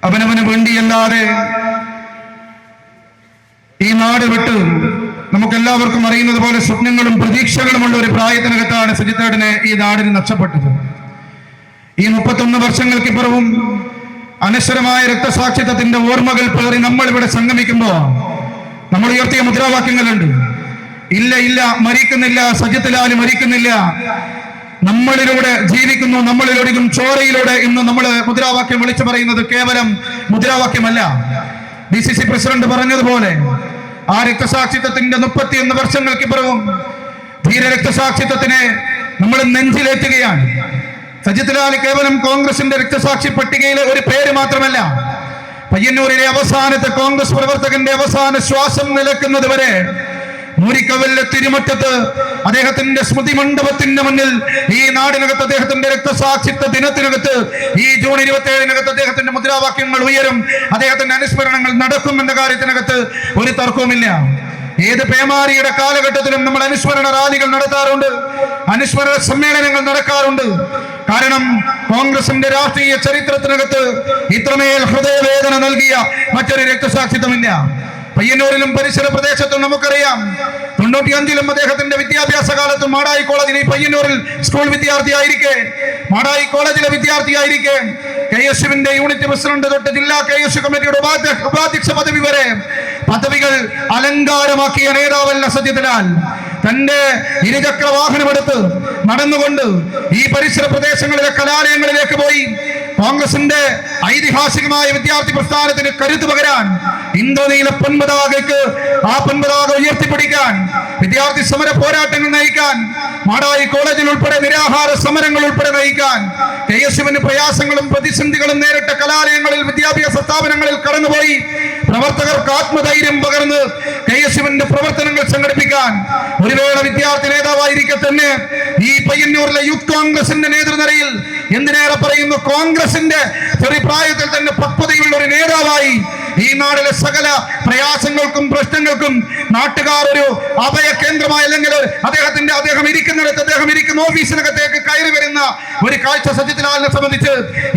അവനവന് വേണ്ടിയല്ലാതെ ഈ നാട് വിട്ട് നമുക്കെല്ലാവർക്കും അറിയുന്നത് പോലെ സ്വപ്നങ്ങളും പ്രതീക്ഷകളുമുള്ള ഒരു പ്രായത്തിനകത്താണ് സജിത്തേട്ടനെ ഈ നാടിന് നഷ്ടപ്പെട്ടത്. ഈ 31 വർഷങ്ങൾക്കിപ്പുറവും അനശ്വരമായ രക്തസാക്ഷിത്വത്തിന്റെ ഓർമ്മകൾ പേറി നമ്മൾ ഇവിടെ സംഗമിക്കുമ്പോൾ നമ്മൾ ഉയർത്തിയ മുദ്രാവാക്യങ്ങളുണ്ട്. ഇല്ല ഇല്ല, മരിക്കുന്നില്ല, സജിത്ത് ലാൽ മരിക്കുന്നില്ല, നമ്മളിലൂടെ ജീവിക്കുന്നു, നമ്മളിലൊഴുകും ചോരയിലൂടെ ഇന്ന് നമ്മൾ മുദ്രാവാക്യം വിളിച്ചു പറയുന്നത് കേവലം മുദ്രാവാക്യമല്ല. DCC പ്രസിഡന്റ് പറഞ്ഞതുപോലെ ആ രക്തസാക്ഷിത്വത്തിന്റെ 31 വർഷങ്ങൾക്കിപ്പുറവും ധീര രക്തസാക്ഷിത്വത്തിനെ നമ്മൾ നെഞ്ചിലേറ്റുകയാണ്. സജിത്ത് ലാൽ കേവലം കോൺഗ്രസിന്റെ രക്തസാക്ഷി പട്ടികയിലെ ഒരു പേര് മാത്രമല്ല, പയ്യന്നൂരിലെ അവസാനത്തെ കോൺഗ്രസ് പ്രവർത്തകന്റെ അവസാന ശ്വാസം നിലക്കുന്നത് വരെ മൂരിക്കവലിലെ തിരുമുറ്റത്ത് അദ്ദേഹത്തിന്റെ സ്മൃതി മണ്ഡപത്തിന്റെ മുന്നിൽ ഈ നാടിനകത്ത് അദ്ദേഹത്തിന്റെ രക്തസാക്ഷിത്വ ദിനത്തിനകത്ത് ഈ ജൂൺ 27-നകത്ത് അദ്ദേഹത്തിന്റെ മുദ്രാവാക്യങ്ങൾ ഉയരും, അദ്ദേഹത്തിന്റെ അനുസ്മരണങ്ങൾ നടക്കും എന്ന കാര്യത്തിനകത്ത് ഒരു തർക്കവുമില്ല. ഏത് പേമാരിയുടെ കാലഘട്ടത്തിലും നമ്മൾ അനുസ്മരണ റാലികൾ നടത്താറുണ്ട്, അനുസ്മരണ സമ്മേളനങ്ങൾ നടക്കാറുണ്ട്. കാരണം കോൺഗ്രസിന്റെ രാഷ്ട്രീയ ചരിത്രത്തിനകത്ത് ഇത്രമേൽ ഹൃദയവേദന നൽകിയ മറ്റൊരു രക്തസാക്ഷിത്വമില്ല. പയ്യന്നൂരിലും പരിസര പ്രദേശത്തും നമുക്കറിയാം, 95-ലും അദ്ദേഹത്തിന്റെ വിദ്യാഭ്യാസ കാലത്ത് മാടായി കോളേജിൽ, പയ്യന്നൂരിൽ സ്കൂൾ വിദ്യാർത്ഥിയായിരിക്കെ, മാടായി കോളേജിലെ വിദ്യാർത്ഥിയായിരിക്കെ KSUവിന്റെ യൂണിറ്റ് പ്രസിഡന്റ് തൊട്ട് ജില്ലാ KSU കമ്മിറ്റിയുടെ ഉപാധ്യക്ഷ പദവി വരെ പദവികൾ അലങ്കാരമാക്കിയ നേതാവല്ല സജിത്ത് ലാൽ. തന്റെ ഇരുചക്ര വാഹനമെടുത്ത് നടന്നുകൊണ്ട് ഈ പരിസര പ്രദേശങ്ങളിലെ കലാലയങ്ങളിലേക്ക് പോയി കോൺഗ്രസിന്റെ ഐതിഹാസികമായ വിദ്യാർത്ഥി പ്രസ്ഥാനത്തിന് കരുത്ത് പകരാൻ, ഇന്ത്യയിലെ പൊൻപതാകയ്ക്ക് ആ പൊൻപതാക ഉയർത്തിപ്പിടിക്കാൻ, വിദ്യാർത്ഥി സമര പോരാട്ടങ്ങൾ നയിക്കാൻ, മാടായി കോളേജിൽ ഉൾപ്പെടെ നിരാഹാര സമരങ്ങൾ ഉൾപ്പെടെ നയിക്കാൻ, KSUവിന് പ്രയാസങ്ങളും പ്രതിസന്ധികളും നേരിട്ട കലാലയങ്ങളിൽ വിദ്യാഭ്യാസ സ്ഥാപനങ്ങളിൽ കടന്നുപോയി പ്രവർത്തകർക്ക് ആത്മധൈര്യം പകർന്ന് KSUവിന്റെ പ്രവർത്തനങ്ങൾ സംഘടിപ്പിക്കാൻ, ഒരു വേള വിദ്യാർത്ഥി നേതാവായിരിക്കെ തന്നെ ഈ പയ്യന്നൂരിലെ യൂത്ത് കോൺഗ്രസിന്റെ നേതൃനിരയിൽ, എന്തിനേറെ പറയുന്നു കോൺഗ്രസിന്റെ ചെറുപ്രായത്തിൽ തന്നെ പക്വതയുള്ള ഒരു നേതാവായി ഈ നാടിലെ സകല പ്രയാസങ്ങൾക്കും പ്രശ്നങ്ങൾക്കും നാട്ടുകാർ ഒരു അഭയ കേന്ദ്രമായി, അല്ലെങ്കിൽ അദ്ദേഹം ഇരിക്കുന്നിടത്ത്, അദ്ദേഹം ഇരിക്കുന്ന ഓഫീസിനകത്തേക്ക് കയറി വരുന്ന ഒരു കാഴ്ച സജിത്ത് ലാലിനെ സംബന്ധിച്ച്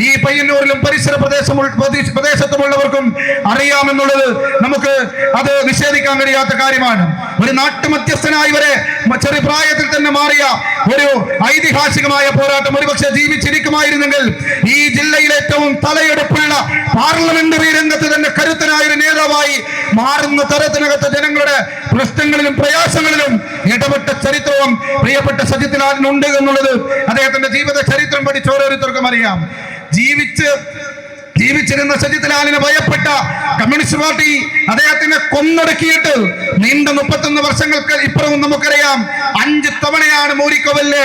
ഈ പയ്യന്നൂരിലും പരിസര പ്രദേശത്തുമുള്ളവർക്കും അറിയാമെന്നുള്ളത് നമുക്ക് അത് നിഷേധിക്കാൻ കഴിയാത്ത കാര്യമാണ്. ഒരു നാട്ടുമധ്യസ്ഥനായി വരെ ചെറുപ്രായത്തിൽ തന്നെ മാറിയ ഒരു ഐതിഹാസികമായ പോരാട്ടം ഒരുപക്ഷെ ജീവിച്ചിരിക്കുമായിരുന്നെങ്കിൽ ഈ ജില്ലയിലെ ഏറ്റവും തലയെടുപ്പുള്ള പാർലമെന്ററി രംഗത്ത് തന്നെ കരുത്തനായ ഒരു നേതാവായി മാറുന്ന തരത്തിനകത്ത് ജനങ്ങളുടെ പ്രശ്നങ്ങളിലും പ്രയാസങ്ങളിലും ഇടപെട്ട ചരിത്രവും പ്രിയപ്പെട്ട സജിത്ത് ലാലിനുണ്ട് എന്നുള്ളത് അദ്ദേഹത്തിന്റെ ജീവിത ചരിത്രം പഠിച്ച ഓരോരുത്തർക്കും അറിയാം. ജീവിച്ചിരുന്ന സജിത്ത് ലാലിനെ ഭയപ്പെട്ട കമ്മ്യൂണിസ്റ്റ് പാർട്ടി അദ്ദേഹത്തിനെ കൊന്നൊടുക്കിയിട്ട് നീണ്ട 31 വർഷങ്ങൾക്ക് ഇപ്പുറവും നമുക്കറിയാം 5 തവണയാണ് മൂരിക്കവലിലെ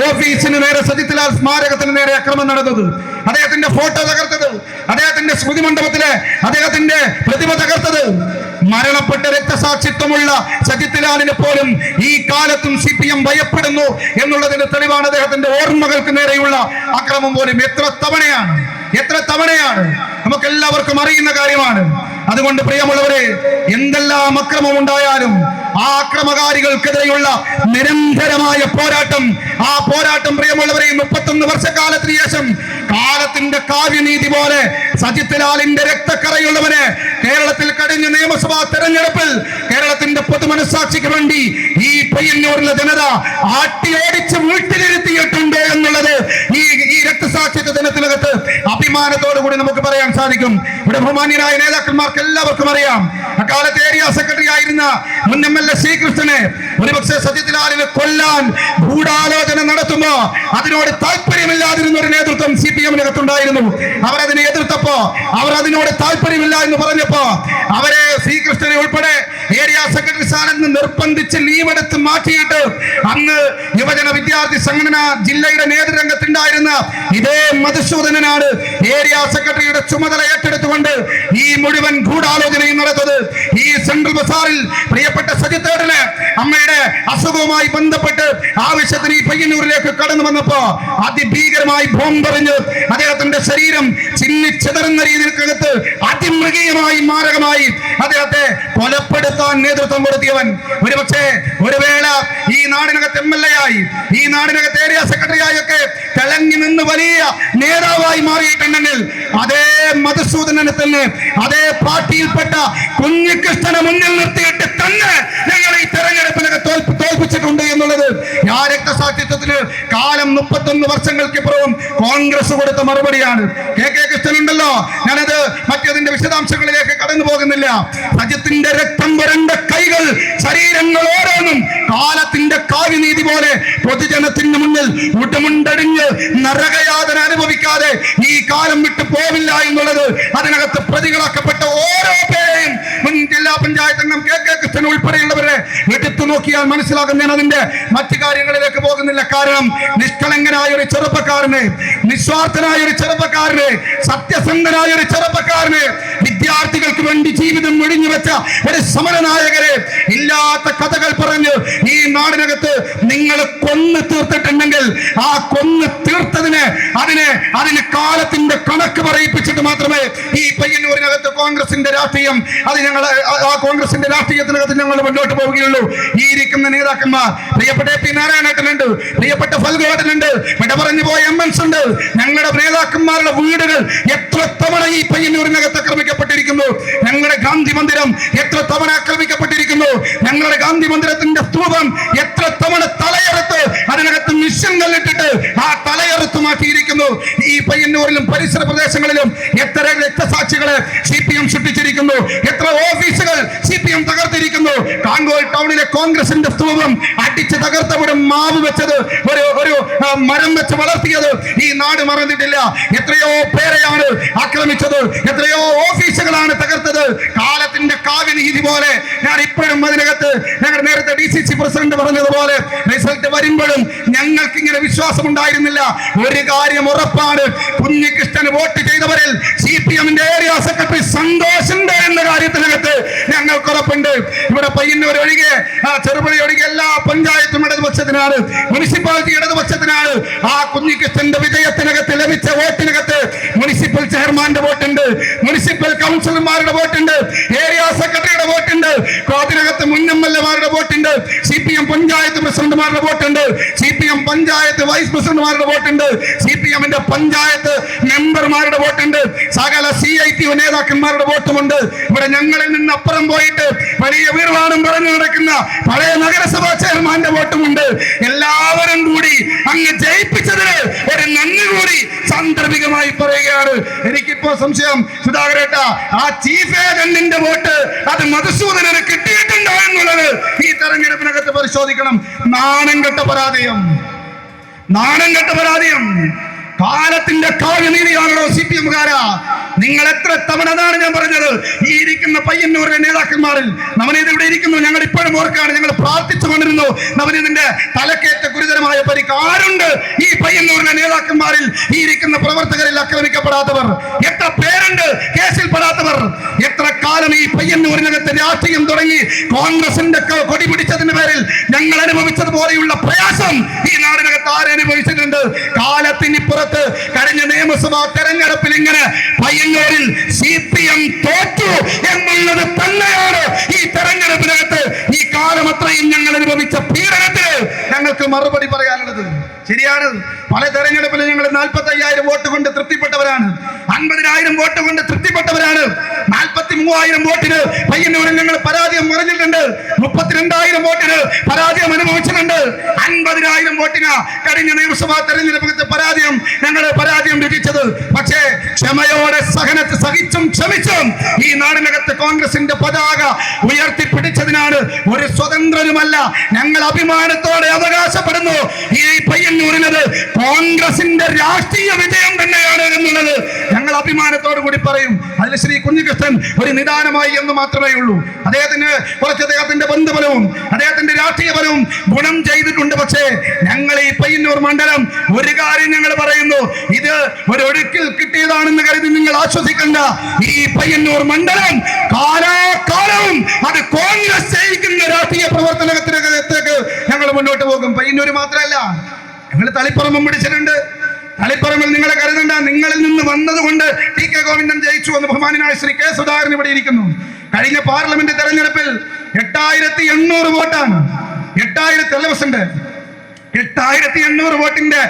ഓഫീസിന് നേരെ സജിത്ത് ലാൽ സ്മാരകത്തിന് നേരെ അക്രമം നടന്നത്, അദ്ദേഹത്തിന്റെ ഫോട്ടോ തകർത്തത്, അദ്ദേഹത്തിന്റെ സ്മൃതി മണ്ഡപത്തിലെ അദ്ദേഹത്തിന്റെ പ്രതിമ തകർത്തത്. മരണപ്പെട്ട രക്തസാക്ഷിത്വമുള്ള സജിത്ത് ലാലിനെ പോലും ഈ കാലത്തും CPM ഭയപ്പെടുന്നു എന്നുള്ളതിന്റെ തെളിവാണ് അദ്ദേഹത്തിന്റെ ഓർമ്മകൾക്ക് നേരെയുള്ള അക്രമം പോലും. എത്ര തവണയാണ് നമുക്കെല്ലാവർക്കും അറിയുന്ന കാര്യമാണ്. അതുകൊണ്ട് പ്രിയമുള്ളവരെ, എന്തെല്ലാം അക്രമം ഉണ്ടായാലും ആ അക്രമകാരികൾക്കെതിരെയുള്ള നിരന്തരമായ പോരാട്ടം, ആ പോരാട്ടം പ്രിയമുള്ളവരെ 31 വർഷക്കാലത്തിന് ശേഷം കാലത്തിന്റെ കാവ്യനീതി പോലെ സജിത്ത് ലാലിന്റെ രക്തക്കറയുള്ളവനെ കേരളത്തിൽ കഴിഞ്ഞ നിയമസഭാ തെരഞ്ഞെടുപ്പിൽ കേരളത്തിന്റെ പൊതുമനസ്സാക്ഷിക്ക് വേണ്ടി ഈ പയ്യന്നൂരിലെ ജനത ആട്ടിയോടിച്ച് വീട്ടിലിരുത്തിയിട്ടുണ്ട് എന്നുള്ളത് ഈ രക്തസാക്ഷിത്വ ദിനത്തിനകത്ത് അഭിമാനത്തോടു കൂടി നമുക്ക് പറയാൻ സാധിക്കും. ഇവിടെ ബഹുമാന്യരായ നേതാക്കന്മാർക്ക് എല്ലാവർക്കും അറിയാം, അക്കാലത്ത് ഏരിയ സെക്രട്ടറി ആയിരുന്ന മുൻ MLA ശ്രീകൃഷ്ണനെ ഒരുപക്ഷെ സജിത്ത് ലാലിനെ കൊല്ലാൻ ഗൂഢാലോചന നടത്തുമ്പോ അതിനോട് താല്പര്യമില്ലാതിരുന്ന ഒരു നേതൃത്വം CPM-നകത്തുണ്ടായിരുന്നു. അവരതിനെ എതിർത്തപ്പോ, അവർ അതിനോട് താല്പര്യമില്ല എന്ന് പറഞ്ഞപ്പോ അവരെ ശ്രീകൃഷ്ണനെ ഉൾപ്പെടെ ഏരിയ സെക്രട്ടറി സ്ഥാനത്ത് നിന്ന് നിർബന്ധിച്ച് ലീവെടുത്ത് മാറ്റിയിട്ട് അന്ന് യുവജന വിദ്യാർത്ഥി സംഘടന ജില്ലയുടെ നേതൃരംഗത്തുണ്ടായിരുന്ന ഇതേ മധുസൂദനനാണ് ഏരിയ സെക്രട്ടറിയുടെ ചുമതല ഏറ്റെടുത്തുകൊണ്ട് ഈ മുഴുവൻ ഗൂഢാലോചനയും നടത്തത്. ഈ സെൻട്രൽ ബസാറിൽ പ്രിയപ്പെട്ട സജിത്തേട്ടന് അമ്മയുടെ അസുഖവുമായി ബന്ധപ്പെട്ട് ആവശ്യത്തിന് ഈ പയ്യന്നൂരിലേക്ക് കടന്നു വന്നപ്പോ അതിഭീകരമായി ബോംബെറിഞ്ഞ് അദ്ദേഹത്തിന്റെ ശരീരം ചിന്നിച്ചെതറുന്ന രീതിക്കകത്ത് മൃഗീയമായി മാരകമായി അദ്ദേഹത്തെ കൊലപ്പെടുത്താൻ നേതൃത്വം കൊടുത്തിയവൻ, ഒരുപക്ഷെ ഒരു വേള ഈ നാടിനകത്ത് MLA ആയി, ഈ നാടിനകത്ത് ഏരിയ സെക്രട്ടറി ആയൊക്കെ തിളങ്ങി നിന്ന് വലിയ നേതാവായി മാറിയിട്ടുണ്ടെങ്കിൽ അതേ മധുസൂദനനെ തന്നെ അതേ പാർട്ടിയിൽപ്പെട്ട കുഞ്ഞികൃഷ്ണനെ മുന്നിൽ നിർത്തിയിട്ട് തന്നെ ഞങ്ങൾ ഈ തെരഞ്ഞെടുപ്പിലൊക്കെ തോൽപ്പിച്ചിട്ടുണ്ട് എന്നുള്ളത് ആ രക്തസാക്ഷിത്വത്തിന് കാലം 31 വർഷങ്ങൾക്കിപ്പുറവും കോൺഗ്രസ് കൊടുത്ത മറുപടിയാണ്. കെ കൃഷ്ണൻ ഉണ്ടല്ലോ, ഞാനത് മറ്റതിന്റെ വിശദാംശങ്ങളിലേക്ക് കടന്നു പോകുന്നില്ല. സജിത്തിന്റെ രക്തം വരണ്ട കൈകൾ, ശരീരങ്ങൾ ഓരോന്നും കാലത്തിന്റെ കാവ്യനീതി പോലെ പൊതുജനത്തിന് മുന്നിൽ ഉടമുണ്ടടിഞ്ഞ് നരകയാതന അനുഭവിക്കാതെ ഈ കാലം വിട്ടു പോവില്ല എന്നുള്ളത് അതിനകത്ത് പ്രതികളാക്കപ്പെട്ട ഓരോ പേരെയും മുൻ ജില്ലാ പഞ്ചായത്ത് അംഗം കെ കൃഷ്ണൻ ഉൾപ്പെടെയുള്ളവരെ എടുത്തു നോക്കിയാൽ മനസ്സിലാകും. ഞാൻ അതിന്റെ മറ്റു കാര്യങ്ങളിലേക്ക് പോകുന്നില്ല. കാരണം നിഷ്കളങ്കനായ ഒരു ചെറുപ്പക്കാരനെ, നിസ്വാർത്ഥനായ ഒരു ചെറുപ്പക്കാരനെ, സത്യസന്ധനായ ഒരു ചെറുപ്പക്കാരനെ, വിദ്യാർത്ഥികൾക്ക് വേണ്ടി ജീവിതം ഒഴിഞ്ഞു വെച്ച ഒരു സമരനായകരെ ഇല്ലാത്ത കഥകൾ പറഞ്ഞ് ഈ നാടിനകത്ത് നിങ്ങൾ കൊന്നു തീർത്തിട്ടുണ്ടെങ്കിൽ ആ കൊന്നു തീർത്തതിന് അതിന് കാലത്തിന്റെ കണക്ക് പറയിപ്പിച്ചിട്ട് മാത്രമേ ഈ പയ്യന്നൂരിനകത്ത് കോൺഗ്രസിന്റെ രാഷ്ട്രീയം ആ കോൺഗ്രസിന്റെ രാഷ്ട്രീയത്തിനകത്ത് ഞങ്ങൾ മുന്നോട്ട് പോവുകയുള്ളൂ. ഈ ഇരിക്കുന്ന നേതാക്കന്മാർ, പ്രിയപ്പെട്ട പി നാരായണേട്ടനുണ്ട്, പ്രിയപ്പെട്ട ഫൽഗോട്ടനുണ്ട്, വിട പറഞ്ഞു പോയ MNs ഉണ്ട്. ഞങ്ങളുടെ നേതാക്കന്മാരുടെ വീടുകൾ എത്ര തവണ ഈ പയ്യന്നൂരിനകത്ത് ആക്രമിക്കപ്പെട്ടിരിക്കുന്നു. ഞങ്ങളുടെ ഗാന്ധി മന്ദിരം എത്ര തവണ ആക്രമിക്കപ്പെട്ടിരിക്കുന്നു. ഞങ്ങളുടെ ഗാന്ധി മന്ദിരത്തിന്റെ സ്തൂപം എത്ര തവണ തലയെടുത്ത് അതിനകത്ത് മിഷൻ കല്ലിട്ടിട്ട് ആ തലയെടുത്ത് മാറ്റിയിരിക്കുന്നു. ഈ പയ്യന്നൂരിലും പരിസര പ്രദേശങ്ങളിലും എത്ര രക്തസാക്ഷികളെ CPM സൃഷ്ടിച്ചിരിക്കുന്നു, എത്ര ഓഫീസുകൾ CPM തകർത്തിരിക്കുന്നു. കാങ്കോൾ ടൗണിലെ കോൺഗ്രസിന്റെ സ്തൂപം അടിച്ച് തകർത്തവിടെ മാവ് വെച്ചത്, ഒരു മരം വെച്ച് വളർത്തിയത് ഈ നാട് മറന്നിട്ടില്ല. എത്രയോ പേരെയാണ് ആക്രമിച്ചത്, എത്രയോ ഓഫീസുകളാണ് തകർത്തത്. കാലത്തിന്റെ കാവ്യനീതി പോലെ ഞാൻ ഇപ്പോഴും അതിനകത്ത് ഞങ്ങൾ നേരത്തെ DCC പ്രസിഡന്റ് പറഞ്ഞതുപോലെ റിസൾട്ട് വരുമ്പോഴും ഞങ്ങൾക്ക് ഇങ്ങനെ വിശ്വാസം ഉണ്ടായിരുന്നില്ല. ഒരു കാര്യം ഉറപ്പാണ്, കുഞ്ഞികൃഷ്ണന് വോട്ട് ചെയ്തവരിൽ CPMന്റെ ഏരിയ സെക്രട്ടറി സന്തോഷുണ്ട് എന്ന കാര്യത്തിനകത്ത് ഞങ്ങൾക്ക് ഉറപ്പുണ്ട്. ഇവിടെ പയ്യന്നൂർ ഒഴികെ ചെറുപുഴ ഒഴികെ എല്ലാ പഞ്ചായത്തും ഇടതുപക്ഷത്തിനാണ്, മുനിസിപ്പാലിറ്റി ഇടതുപക്ഷത്തിനാണ്. ആ കുഞ്ഞികൃഷ്ണന്റെ വിജയത്തിനകത്ത് ലഭിച്ച വോട്ടിനകത്ത് മുനിസിപ്പൽ ചെയർമാന്റെ വോട്ടുണ്ട്, മുനിസിപ്പൽ കൗൺസിലർമാരുടെ വോട്ടുണ്ട്, ഏരിയ സെക്രട്ടറിയുടെ വോട്ടുണ്ട്, അതിനകത്ത് മുൻ MLA-മാരുടെ വോട്ടുണ്ട്, CPM പഞ്ചായത്ത് പ്രസിഡന്റുമാരുടെ വോട്ടുണ്ട്, CPM പഞ്ചായത്ത് വൈസ് പ്രസിഡന്റുമാരുടെ വോട്ടുണ്ട്, CPMന്റെ പഞ്ചായത്ത് മെമ്പർമാരുടെ വോട്ടുണ്ട്, സകല CITU നേതാക്കന്മാരുടെ വോട്ടുമുണ്ട്. ഇവിടെ ഞങ്ങളിൽ നിന്ന് അപ്പുറം പോയിട്ട് വലിയ വീർവാണം പറഞ്ഞു നടക്കുന്ന പഴയ നഗരസഭാ ചെയർമാന്റെ വോട്ടുമുണ്ട്. എല്ലാവരും കൂടി അങ്ങ് ജയിപ്പിച്ചതിന് ഒരു നന്ദി കൂടി സാന്ദർഭികമായി പറയുകയാണ്. എനിക്കിപ്പോ സംശയം, സുധാകരേട്ട, ആ ചീഫ് ഏജന്റിന്റെ വോട്ട് അത് മധുസൂദനന് കിട്ടിയിട്ടുണ്ടോ എന്നുള്ളത് ഈ തെരഞ്ഞെടുപ്പിനകത്ത് പരിശോധിക്കണം. നാണം കെട്ട പരാജയം, നാണം കെട്ട പരാജയം. കാലത്തിന്റെ കാവ്യനീതിയാണല്ലോ CPM-കാരാ. നിങ്ങൾ എത്ര തവണതാണ് ഞാൻ പറഞ്ഞത്, ഈ ഇരിക്കുന്ന പയ്യന്നൂരിലെ നേതാക്കന്മാരിൽ നവനീത് ഇവിടെ ഇരിക്കുന്നു, ഞങ്ങൾ ഇപ്പോഴും ഓർക്കാണ്, ഞങ്ങൾ പ്രാർത്ഥിച്ചു കൊണ്ടിരുന്നു. നവനീതിന്റെ തലക്കേറ്റ ഗുരുതരമായ പരിക്ക് ആരുണ്ട് ഈ പയ്യന്നൂരിലെ നേതാക്കന്മാരിൽ, ഈ ഇരിക്കുന്ന പ്രവർത്തകരിൽ ആക്രമിക്കപ്പെടാത്തവർ എത്ര പേരുണ്ട്, കേസിൽപ്പെടാത്തവർ എത്ര കാലം ഈ പയ്യന്നൂരിനകത്ത് രാഷ്ട്രീയം തുടങ്ങി കോൺഗ്രസിന്റെ കൊടി പിടിച്ചതിന്റെ പേരിൽ ഞങ്ങൾ അനുഭവിച്ചതുപോലെയുള്ള പ്രയാസം ഈ നാടിനകത്ത് ആരനുഭവിച്ചിട്ടുണ്ട്. കാലത്തിനിപ്പുറത്ത് കഴിഞ്ഞ നിയമസഭാ തെരഞ്ഞെടുപ്പിൽ ഇങ്ങനെ പയ്യന്നൂരിൽ CPM തോറ്റു എന്നുള്ളത് തന്നെയാണ് ഈ തെരഞ്ഞെടുപ്പിനകത്ത് ഈ കാലം അത്രയും ഞങ്ങൾ അനുഭവിച്ച പീഡനത്തിന് ഞങ്ങൾക്ക് മറുപടി പറയാനുള്ളത്. ശരിയാണ്, പല തെരഞ്ഞെടുപ്പിലും ഞങ്ങൾ 45,000 വോട്ട് കൊണ്ട് തൃപ്തിപ്പെട്ടവരാണ്, 50,000 വോട്ട് കൊണ്ട് തൃപ്തിപ്പെട്ടവരാണ്. 43,000 വോട്ടിന് പയ്യന്നൂരിൽ ഞങ്ങൾ പരാജയം മറിഞ്ഞിട്ടുണ്ട്, 32,000 വോട്ടിന് പരാജയം അനുഭവിച്ചിട്ടുണ്ട്, 50,000 വോട്ടിന് കഴിഞ്ഞ നിയമസഭാ തെരഞ്ഞെടുപ്പിൽ പരാജയം രുചിച്ചത്. പക്ഷേ ക്ഷമയോടെ സഹിച്ചും ക്ഷമിച്ചും ഈ നാടിനകത്ത് കോൺഗ്രസിന്റെ പതാക ഉയർത്തിപ്പിടിച്ചതിനാണ്. ഒരു സ്വതന്ത്രനുമല്ല, ഞങ്ങൾ അഭിമാനത്തോടെ അവകാശപ്പെടുന്നു ഈ പയ്യന്നൂരിനത് കോൺഗ്രസിന്റെ രാഷ്ട്രീയ വിജയം തന്നെയാണ് എന്നുള്ളത് ഞങ്ങൾ അഭിമാനത്തോടു കൂടി പറയും. അതിൽ ശ്രീ കുഞ്ഞികൃഷ്ണൻ ഒരു നിദാനമായി എന്ന് മാത്രമേ ഉള്ളൂ. അദ്ദേഹത്തിന്റെ ബന്ധുബലവും അദ്ദേഹത്തിന്റെ രാഷ്ട്രീയ ബലവും ഗുണം ചെയ്തിട്ടുണ്ട്. പക്ഷേ ഞങ്ങൾ ഈ പയ്യന്നൂർ മണ്ഡലം ഒരു കാര്യം ഞങ്ങൾ പറയുന്നു, ഇത് ഒരു ഒഴുക്കിൽ കിട്ടിയതാണെന്ന് കരുതി നിങ്ങൾ ആശ്വസിക്കണ്ട. ഈ പയ്യന്നൂർ മണ്ഡലം കാലാകാലവും അത് കോൺഗ്രസ് ജയിക്കുന്ന രാഷ്ട്രീയ പ്രവർത്തനത്തിലേക്ക് ഞങ്ങൾ മുന്നോട്ട് പോകും. പയ്യന്നൂർ മാത്രമല്ല, ഞങ്ങൾ തളിപ്പറമ്പും പിടിച്ചിട്ടുണ്ട്, തളിപ്പറമ്പിൽ നിങ്ങളെ കരുതണ്ട, നിങ്ങളിൽ നിന്ന് വന്നതുകൊണ്ട് ടി കെ ഗോവിന്ദൻ ജയിച്ചു എന്ന് ബഹുമാനായ ശ്രീ കെ സുധാകരൻ ഇവിടെ ഇരിക്കുന്നു. കഴിഞ്ഞ പാർലമെന്റ് തെരഞ്ഞെടുപ്പിൽ 8800 വോട്ടാണ്. 8800 വോട്ടിന്റെ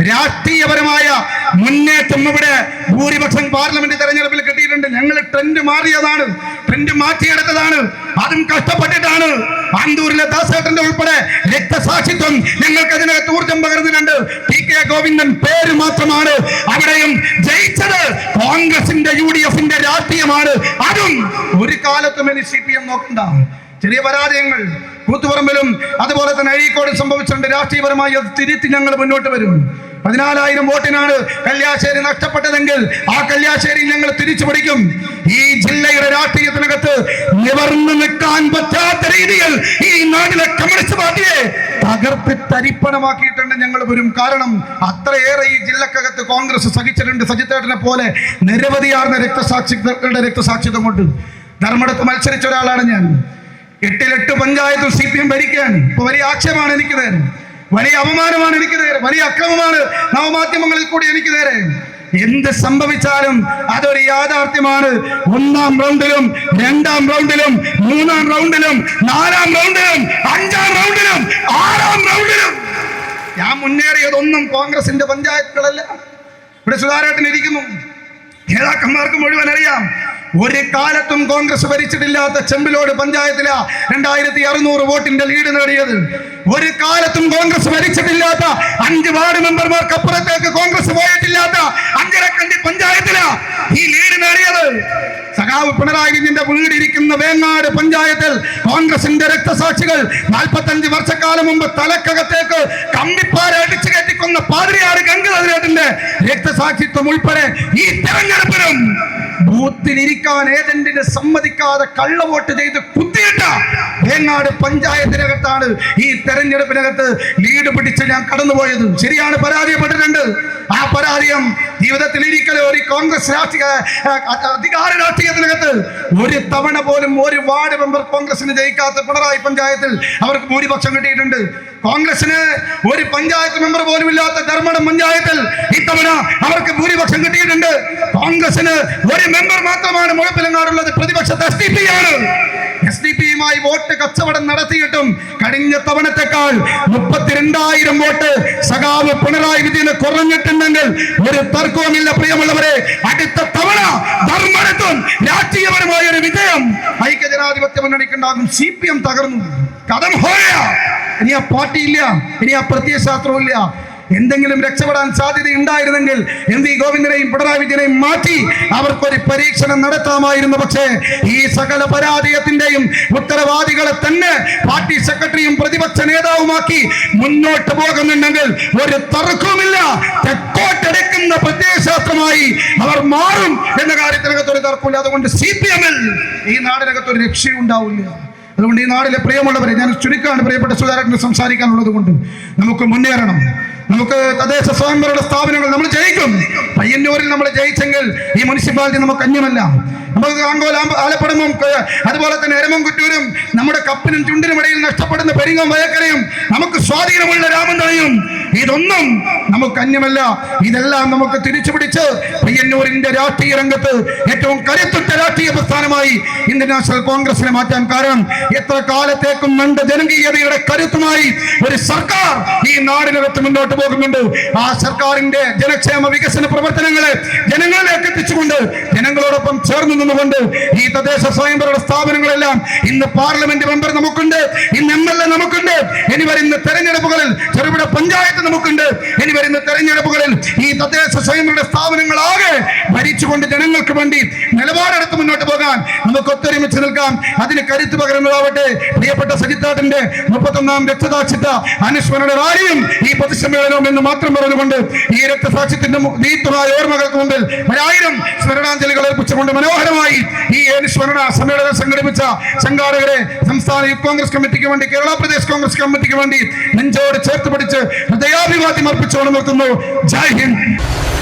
രാഷ്ട്രീയപരമായ മുന്നേറ്റം ഇവിടെ ഭൂരിപക്ഷം പാർലമെന്റ് തെരഞ്ഞെടുപ്പിൽ കിട്ടിയിട്ടുണ്ട്. ഞങ്ങൾ ട്രെൻഡ് മാറിയതാണ്, ട്രെൻഡ് മാറ്റിയെടുത്തതാണ്, അതും കഷ്ടപ്പെട്ടിട്ടാണ്. ആന്തൂരിലെ ദാസേട്ടന്റെ ഉൾപ്പെടെ രക്തസാക്ഷിത്വം ഞങ്ങൾക്ക് അതിനകത്ത് ഊർജം പകർന്നിട്ടുണ്ട്. ടി കെ ഗോവിന്ദൻ പേര് മാത്രമാണ്, അവിടെയും ജയിച്ചത് കോൺഗ്രസിന്റെ UDF രാഷ്ട്രീയമാണ്. അതും ഒരു കാലത്തും ഇനി CPM നോക്കണ്ട. ചെറിയ പരാജയങ്ങൾ കൂത്തുപറമ്പിലും അതുപോലെ തന്നെ അഴീക്കോടും സംഭവിച്ചിട്ടുണ്ട്. രാഷ്ട്രീയപരമായി അത് തിരുത്തി ഞങ്ങൾ മുന്നോട്ട് വരും. 14,000 വോട്ടിനാണ് കല്യാശ്ശേരി നഷ്ടപ്പെട്ടതെങ്കിൽ ആ കല്യാശ്ശേരി ഞങ്ങൾ തിരിച്ചു പിടിക്കും. ഈ ജില്ലയുടെ രാഷ്ട്രീയത്തിനകത്ത് നിവർന്നു നിൽക്കാൻ പറ്റാത്ത രീതിയിൽ ഈ നാട്ടിലെ കമ്മ്യൂണിസ്റ്റ് പാർട്ടിയെ തകർത്ത് തരിപ്പണമാക്കിയിട്ടുണ്ട് ഞങ്ങൾ വരും. കാരണം അത്രയേറെ ഈ ജില്ലക്കകത്ത് കോൺഗ്രസ് സഹിച്ചിട്ടുണ്ട്. സജിത്തേട്ടനെ പോലെ നിരവധിയാർന്ന രക്തസാക്ഷിത്വം കൊണ്ട് ധർമ്മടത്ത് മത്സരിച്ച ഒരാളാണ് ഞാൻ. 8 പഞ്ചായത്തും CPM ഭരിക്കാൻ ഇപ്പൊ വലിയ ആക്ഷേപമാണ് എനിക്ക് നേരെ, വലിയ അപമാനമാണ് എനിക്ക് നേരെ, വലിയ അക്രമമാണ് നവമാധ്യമങ്ങളിൽ കൂടി എനിക്ക് നേരെ. എന്ത് സംഭവിച്ചാലും അതൊരു യാഥാർത്ഥ്യമാണ്. 1-ാം റൗണ്ടിലും 2-ാം റൗണ്ടിലും 3-ാം റൗണ്ടിലും 4-ാം റൗണ്ടിലും 5-ാം റൗണ്ടിലും 6-ാം റൗണ്ടിലും ഞാൻ മുന്നേറിയതൊന്നും കോൺഗ്രസിന്റെ പഞ്ചായത്തുകളല്ല. ഇവിടെ സുധാകരൻ ഇരിക്കുന്നു, നേതാക്കന്മാർക്ക് മുഴുവൻ അറിയാം. ഒരു കാലത്തും കോൺഗ്രസ് ഭരിച്ചിട്ടില്ലാത്ത ചെമ്പിലോട് പഞ്ചായത്തില 2600 വോട്ടിന്റെ ലീഡ് നേടിയത്. ഒരു കാലത്തും കോൺഗ്രസ് ഭരിച്ചിട്ടില്ലാത്ത 5 വാർഡ് മെമ്പർമാർക്ക് അപ്പുറത്തേക്ക് കോൺഗ്രസ് പോയിട്ടില്ലാത്ത അഞ്ചരക്കണ്ടി പഞ്ചായത്തില ഈ ലീഡ് നേടിയത്. സഖാവ് പിണറായി വിജയന്റെ വീടിരിക്കുന്ന വേങ്ങാട് പഞ്ചായത്തിൽ കോൺഗ്രസിന്റെ രക്തസാക്ഷികൾ 45 വർഷക്കാലം മുമ്പ് തലക്കകത്തേക്ക് കമ്പിപ്പാര അടിച്ചു കയറ്റിക്കൊന്ന പാതിരിയാട് ഗംഗാധരേട്ടന്റെ രക്തസാക്ഷിത്വം ഉൾപ്പെടെ ഈ തെരഞ്ഞെടുപ്പിലും ബൂത്തിലിരിക്കാൻ ഏജന്റിനെ സമ്മതിക്കാതെ കള്ളവോട്ട് ചെയ്ത് കുത്തിയിട്ട വേങ്ങാട് പഞ്ചായത്തിനകത്താണ് ഈ തെരഞ്ഞെടുപ്പിനകത്ത് ലീഡ് പിടിച്ച് ഞാൻ കടന്നുപോയത്. ശരിയാണ്, പരാജയപ്പെട്ടിട്ടുണ്ട്. ആ പരാജയം ജീവിതത്തിൽ ഇരിക്കലോ ഒരു കോൺഗ്രസ് അധികാര രാഷ്ട്രീയത്തിനകത്ത് ഒരു തവണ പോലും ഒരു വാർഡ് മെമ്പർ കോൺഗ്രസിന് ജയിക്കാത്ത പിണറായി പഞ്ചായത്തിൽ അവർക്ക് ഭൂരിപക്ഷം കിട്ടിയിട്ടുണ്ട്. കോൺഗ്രസിന് ഒരു പഞ്ചായത്ത് മെമ്പർ പോലും ഇല്ലാത്ത ധർമ്മടം പഞ്ചായത്തിൽ ഇത്തവണ അവർക്ക് ഭൂരിപക്ഷം കിട്ടിയിട്ടുണ്ട്. കോൺഗ്രസിന് ഒരു മെമ്പർ മാത്രമാണ് മുഴപ്പിലങ്ങാടുള്ളത്, പ്രതിപക്ഷത്ത് SDP ആണ്. SDP-യുമായി വോട്ട് കച്ചവടം നടത്തിയിട്ടും കഴിഞ്ഞ തവണത്തെക്കാൾ 32,000 വോട്ട് സഖാവ് പിണറായി വിജയന് കുറഞ്ഞിട്ടുണ്ടെങ്കിൽ ഒരു തർക്കവുമില്ല പ്രിയമുള്ളവരെ. അടുത്ത തവണ ധർമ്മടത്തും രാഷ്ട്രീയപരമായ ഒരു വിജയം ഐക്യജനാധിപത്യ മുന്നണിക്കുണ്ടാകും. CPM തകർന്നു, കഥം ഹോയ. ഇനി ആ പാർട്ടിയില്ല, ഇനി ആ പ്രത്യയശാസ്ത്രവും ഇല്ല. എന്തെങ്കിലും രക്ഷപ്പെടാൻ സാധ്യത ഉണ്ടായിരുന്നെങ്കിൽ MV ഗോവിന്ദനെയും പിണറായി വിജയനെയും മാറ്റി അവർക്കൊരു പരീക്ഷണം നടത്താമായിരുന്നു. പക്ഷേ ഈ സകല പരാജയത്തിന്റെയും ഉത്തരവാദികളെ തന്നെ പാർട്ടി സെക്രട്ടറിയും പ്രതിപക്ഷ നേതാവുമാക്കി മുന്നോട്ട് പോകുന്നുണ്ടെങ്കിൽ ഒരു തർക്കവുമില്ല, തെക്കോട്ടെടുക്കുന്ന പ്രത്യയശാസ്ത്രമായി അവർ മാറും എന്ന കാര്യത്തിനകത്ത് ഒരു തർക്കമില്ല. അതുകൊണ്ട് CPM-ൽ ഈ നാടിനകത്ത് ഒരു രക്ഷയുണ്ടാവില്ല. അതുകൊണ്ട് ഈ നാടിലെ പ്രിയമുള്ളവരെ, ഞാൻ ചുരുക്കാണ് പ്രിയപ്പെട്ട സുധാകരന് സംസാരിക്കാനുള്ളത് കൊണ്ട് നമുക്ക് മുന്നേറണം. നമുക്ക് തദ്ദേശ സ്വയംഭരണ സ്ഥാപനങ്ങൾ നമ്മൾ ജയിക്കും. പയ്യന്നൂരിൽ നമ്മൾ ജയിച്ചെങ്കിൽ ഈ മുനിസിപ്പാലിറ്റി നമുക്ക് അന്യമല്ല. നമുക്ക് ആലപ്പുഴയും അതുപോലെ തന്നെ എരമംകുറ്റൂരും നമ്മുടെ കപ്പിനും ചുണ്ടിനും ഇടയിൽ നഷ്ടപ്പെടുന്ന പെരിങ്ങം വയക്കരയും നമുക്ക് സ്വാധീനമുള്ള രാമന്തളയും ഇതൊന്നും നമുക്ക് അന്യമല്ല. ഇതെല്ലാം നമുക്ക് തിരിച്ചു പിടിച്ച് പയ്യന്നൂരിന്റെ രാഷ്ട്രീയ രംഗത്ത് ഏറ്റവും കരുത്തുറ്റ രാഷ്ട്രീയ പ്രസ്ഥാനമായി ഇന്ത്യൻ നാഷണൽ കോൺഗ്രസിനെ മാറ്റാൻ കാരണം എത്ര കാലത്തേക്കും കണ്ട ജനകീയതയുടെ കരുത്തുമായി ഒരു സർക്കാർ ഈ നാടിനകത്ത് മുന്നോട്ട് പോകുന്നുണ്ട്. ആ സർക്കാരിന്റെ ജനക്ഷേമ വികസന പ്രവർത്തനങ്ങളെ ജനങ്ങളിലേക്ക് എത്തിച്ചുകൊണ്ട് ജനങ്ങളോടൊപ്പം ചേർന്ന് നിന്നുകൊണ്ട് ഈ തദ്ദേശ സ്വയംഭരണ സ്ഥാപനങ്ങളെല്ലാം ഇന്ന് പാർലമെന്റ് മെമ്പർ നമുക്കുണ്ട്, ഇന്ന് MLA നമുക്കുണ്ട്, ഇനി വരുന്ന തെരഞ്ഞെടുപ്പുകളിൽ ചെറുകിട പഞ്ചായത്ത് നമുക്കുണ്ട്, ഇനി വരുന്ന തെരഞ്ഞെടുപ്പുകളിൽ ഈ തദ്ദേശ സ്വയംഭരണ സ്ഥാപനങ്ങളാകെ ഭരിച്ചുകൊണ്ട് ജനങ്ങൾക്ക് വേണ്ടി നിലപാടെടുത്ത് മുന്നോട്ട് പോകാൻ നമുക്ക് ഒത്തൊരുമിച്ച് നിൽക്കാം. അതിന് കരുത്ത് പകരുന്നതാവട്ടെ പ്രിയപ്പെട്ട സജിത്താട്ടിന്റെ 31-ാം രക്തസാക്ഷിത്വ അനുസ്മരണ റാലിയും ഈ പൊതുസമ്മേളനവും എന്ന് മാത്രം പറഞ്ഞുകൊണ്ട് ഈ രക്തസാക്ഷ്യത്തിന്റെ ദീപ്തമായ ഓർമ്മകൾക്ക് മുമ്പിൽ 1000 സ്മരണാഞ്ജലികൾ അർപ്പിച്ചുകൊണ്ട് മനോഹരമായി ഈ സ്മരണ സമ്മേളനം സംഘടിപ്പിച്ച സംഘാടകരെ സംസ്ഥാന യൂത്ത് കോൺഗ്രസ് കമ്മിറ്റിക്ക് വേണ്ടി, കേരള പ്രദേശ് കോൺഗ്രസ് കമ്മിറ്റിക്ക് വേണ്ടി നെഞ്ചോട് ചേർത്ത് പിടിച്ച് ഹൃദയാഭിവാദ്യം അർപ്പിച്ചുകൊണ്ട് നിർത്തുന്നു. ജയ് ഹിന്ദ്.